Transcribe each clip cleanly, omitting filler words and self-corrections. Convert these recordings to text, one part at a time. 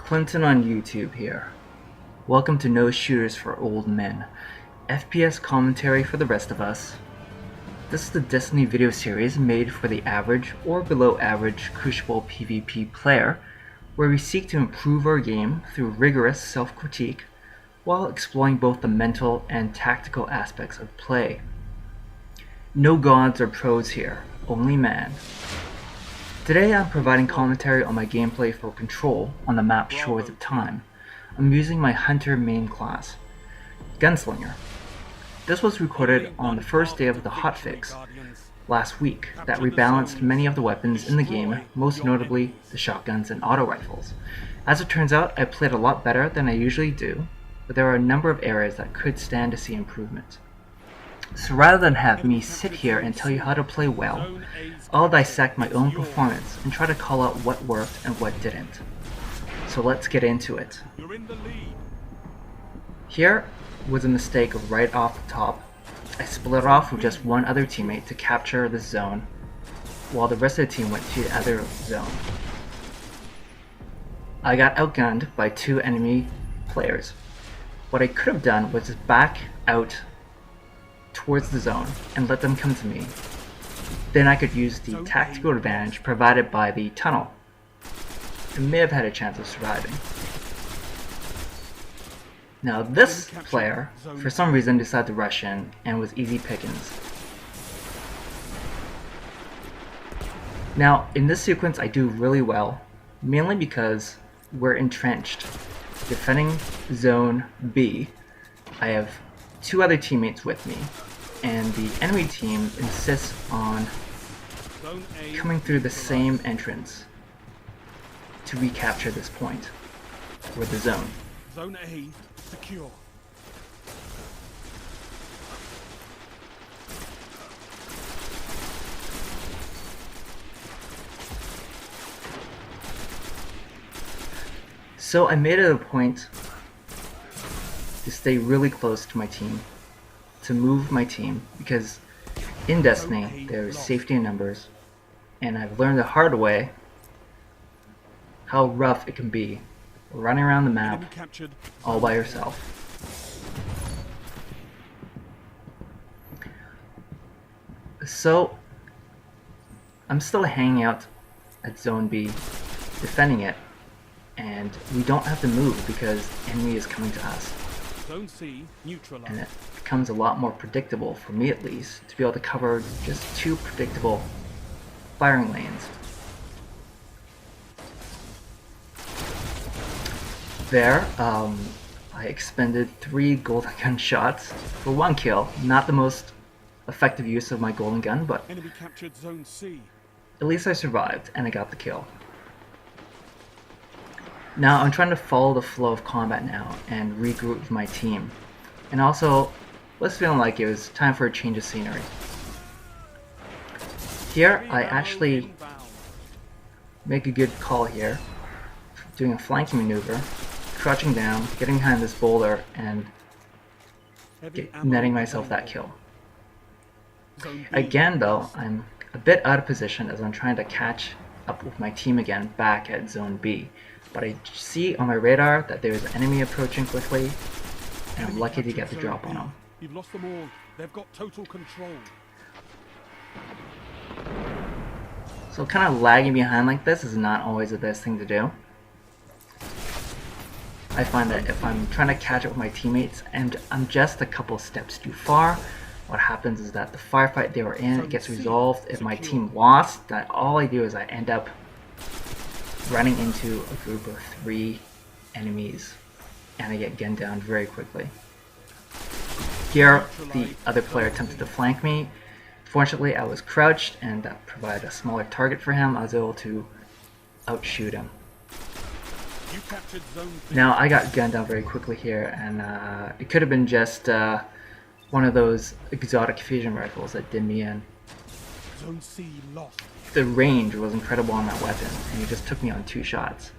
Clinton on YouTube here. Welcome to No Shooters for Old Men, FPS commentary for the rest of us. This is the Destiny video series made for the average or below average Crucible PvP player, where we seek to improve our game through rigorous self-critique while exploring both the mental and tactical aspects of play. No gods or pros here, only man. Today I'm providing commentary on my gameplay for Control on the map Shores of Time. I'm using my Hunter main class, Gunslinger. This was recorded on the first day of the hotfix last week that rebalanced many of the weapons in the game, most notably the shotguns and auto rifles. As it turns out, I played a lot better than I usually do, but there are a number of areas that could stand to see improvement. So rather than have me sit here and tell you how to play well, I'll dissect my own performance and try to call out what worked and what didn't. So let's get into it. Here was a mistake right off the top. I split off with just one other teammate to capture the zone, while the rest of the team went to the other zone. I got outgunned by two enemy players. What I could have done was just back out towards the zone and let them come to me. Then I could use the tactical advantage provided by the tunnel. I may have had a chance of surviving. Now this player, for some reason, decided to rush in and was easy pickings. Now in this sequence I do really well, mainly because we're entrenched. Defending Zone B, I have two other teammates with me, and the enemy team insists on coming through the same entrance to recapture this point, or the zone. Zone A secure. So I made it a point to stay really close to my team, to move my team, because in Destiny there's safety in numbers, and I've learned the hard way how rough it can be running around the map all by yourself. So I'm still hanging out at Zone B, defending it, and we don't have to move because enemy is coming to us. Zone C neutralized. And it becomes a lot more predictable, for me at least, to be able to cover just two predictable firing lanes. There, I expended 3 golden gun shots for 1 kill. Not the most effective use of my golden gun, but Enemy captured Zone C. at least I survived and I got the kill. Now I'm trying to follow the flow of combat now and regroup with my team. And also, was feeling like it was time for a change of scenery. Here, I actually make a good call here, doing a flanking maneuver, crouching down, getting behind this boulder, and netting myself that kill. Again though, I'm a bit out of position as I'm trying to catch up with my team again back at Zone B. But I see on my radar that there's an enemy approaching quickly, and I'm lucky to get the drop on them. You've lost them all. They've got total control. So kind of lagging behind like this is not always the best thing to do. I find that if I'm trying to catch up with my teammates and I'm just a couple steps too far, what happens is that the firefight they were in gets resolved. If my team lost, then all I do is I end up running into a group of 3 enemies, and I get gunned down very quickly. Here, the other player attempted to flank me. Fortunately, I was crouched, and that provided a smaller target for him. I was able to outshoot him. Now, I got gunned down very quickly here, and it could have been just one of those exotic fusion rifles that did me in. Zone C lost. The range was incredible on that weapon, and he just took me on 2 shots.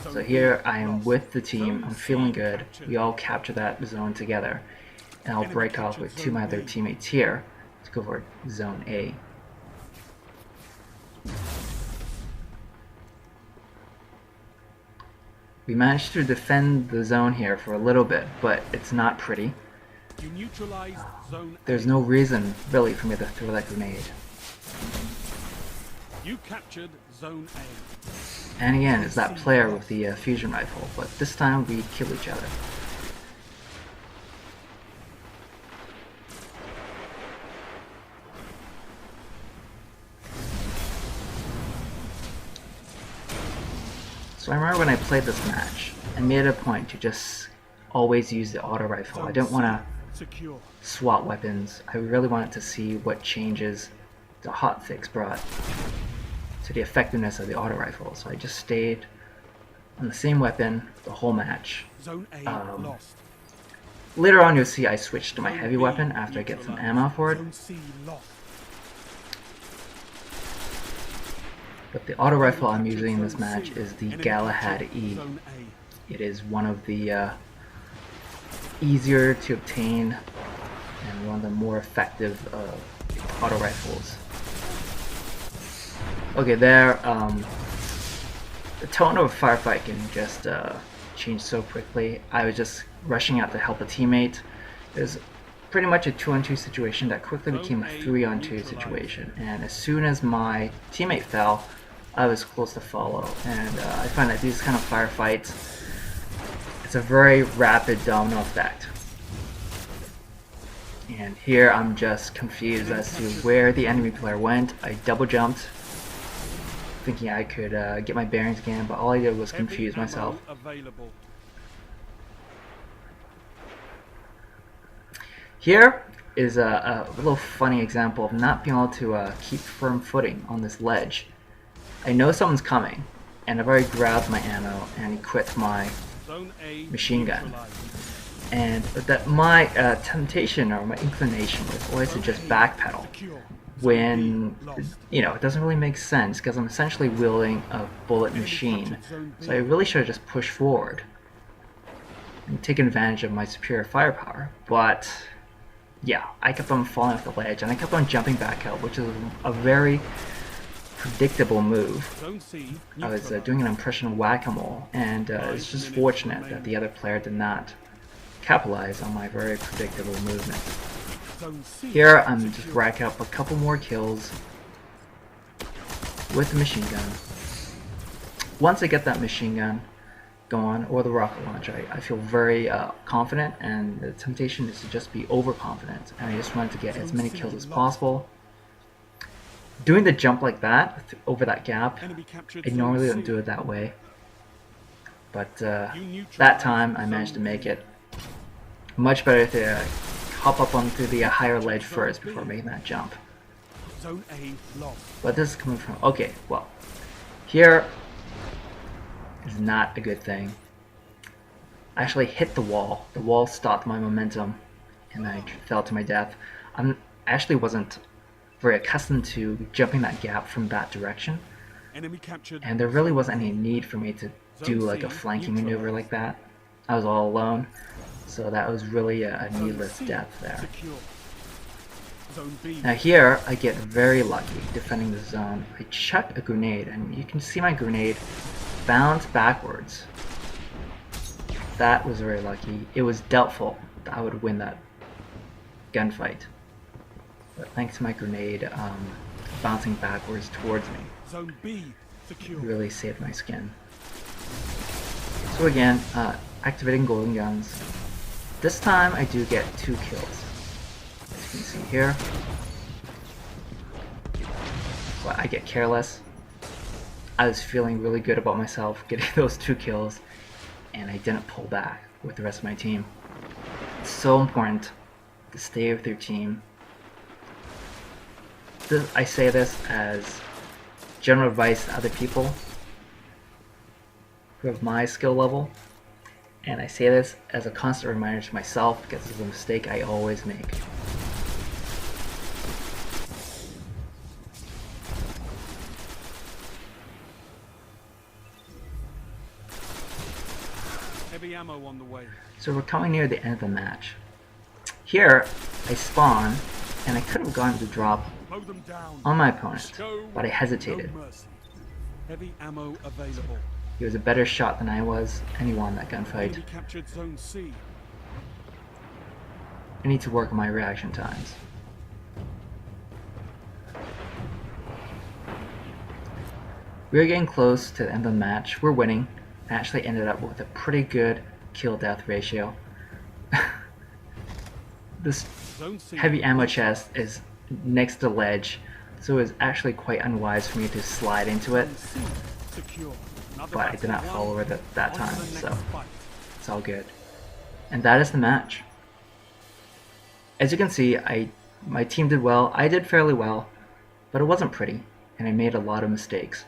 So here I am with the team, I'm feeling good, we all capture that zone together, and I'll break off with 2 of my other teammates here to go for Zone A. We managed to defend the zone here for a little bit, but it's not pretty. You neutralized zone There's A. no reason, really, for me to throw that grenade. You captured zone A. And again, it's that player with the fusion rifle, but this time we kill each other. So I remember when I played this match, I made it a point to just always use the auto rifle. I didn't want to Secure. swap weapons. I really wanted to see what changes the hotfix brought to the effectiveness of the auto rifle. So I just stayed on the same weapon the whole match. Zone A lost. Later on you'll see I switched to my Zone heavy B weapon after I get some neutralized. ammo for it. Zone C lost. But the auto rifle I'm Enemy using in this captured match zone C. is the Enemy Galahad captured E. Zone A. It is one of the easier to obtain and one of the more effective auto rifles. Okay, there, the tone of a firefight can just change so quickly. I was just rushing out to help a teammate. It was pretty much a 2-on-2 situation that quickly became a 3-on-2 situation, and as soon as my teammate fell, I was close to follow. And I find that these kind of firefights, it's a very rapid domino effect. And here I'm just confused as to where the enemy player went. I double jumped, thinking I could get my bearings again, but all I did was confuse Heavy ammo myself. available. Here is a little funny example of not being able to keep firm footing on this ledge. I know someone's coming, and I've already grabbed my ammo and equipped my Zone A machine gun. neutralized. And that my temptation or my inclination was always to just backpedal Secure. when, Zone B lost. you know, it doesn't really make sense because I'm essentially wielding a bullet Enemy machine. captured Zone B. So I really should have just pushed forward and taken advantage of my superior firepower. But yeah, I kept on falling off the ledge and I kept on jumping back out, which is a very predictable move. Zone C I was neutralized. doing an impression of whack-a-mole, and it's just fortunate that the other player did not capitalize on my very predictable movement. Zone C Here I'm just secure. racking up a couple more kills with the machine gun. Once I get that machine gun going, or the rocket launcher, I feel very confident, and the temptation is to just be overconfident, and I just wanted to get as many kills as possible. Doing the jump like that, over that gap, Enemy captured I Zone normally C. don't do it that way. But You that neutralized time I managed to Zone make B. it. Much better to hop up onto the higher ledge first before making that jump. Zone A lost. But this is coming from, okay, well, here is not a good thing. I actually hit the wall. The wall stopped my momentum, and I fell to my death. I actually wasn't very accustomed to jumping that gap from that direction, Enemy captured. and there really wasn't any need for me to do like a flanking maneuver like that. I was all alone, so that was really a needless death there. Secure. Zone B. Now here, I get very lucky defending the zone. I chuck a grenade, and you can see my grenade bounce backwards. That was very lucky. It was doubtful that I would win that gunfight, but thanks to my grenade bouncing backwards towards me, Zone B it secure. really saved my skin. So again, activating golden guns. This time I do get 2 kills. As you can see here. But I get careless. I was feeling really good about myself getting those 2 kills, and I didn't pull back with the rest of my team. It's so important to stay with your team. I say this as general advice to other people who have my skill level, and I say this as a constant reminder to myself because it's a mistake I always make. Heavy ammo on the way. So we're coming near the end of the match. Here, I spawn, and I could have gone to drop Mow them down. on my opponent, Go. but I hesitated. No mercy. Heavy ammo available. He was a better shot than I was, and he won that gunfight. Enemy captured Zone C. I need to work on my reaction times. We are getting close to the end of the match. We're winning. I actually ended up with a pretty good kill-death ratio. This Zone C. heavy ammo chest is next to the ledge, so it was actually quite unwise for me to slide into it, Zone C secure. Another but I did not battle fall won. over that On to time, the next so fight. it's all good. And that is the match. As you can see, my team did well. I did fairly well, but it wasn't pretty, and I made a lot of mistakes.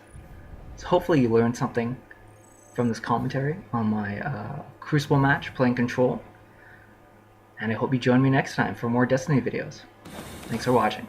So hopefully you learned something from this commentary on my Crucible match playing Control. And I hope you join me next time for more Destiny videos. Thanks for watching.